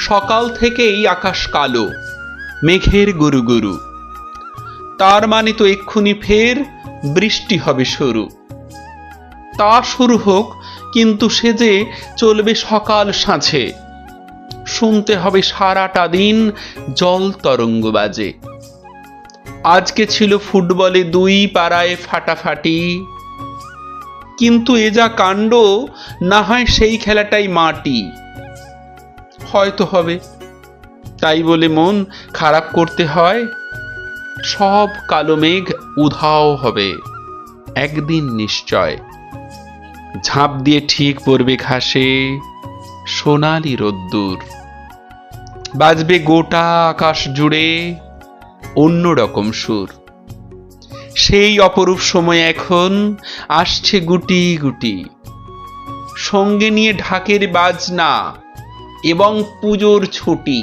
সকাল থেকেই আকাশ কালো, মেঘের গুরু গুরু। তার মানে তো এক্ষুনি ফের বৃষ্টি হবে শুরু। তা শুরু হোক, কিন্তু সে যে চলবে সকাল সাঁঝে। শুনতে হবে সারাটা দিন জল তরঙ্গ বাজে। আজকে ছিল ফুটবলে 2 পাড়ায় ফাটাফাটি, কিন্তু এ যা কাণ্ড, না হয় সেই খেলাটাই মাটি। হয়তো হবে, তাই বলে মন খারাপ করতে হয়? সব কালো মেঘ উধাও হবে একদিন নিশ্চয়। ঝাঁপ দিয়ে ঠিক পড়বে ঘাসে সোনালি রোদ্দুর। বাজবে গোটা আকাশ জুড়ে অন্যরকম সুর। সেই অপরূপ সময় এখন আসছে গুটি গুটি, সঙ্গে নিয়ে ঢাকের বাজনা এবং পুজোর ছুটি।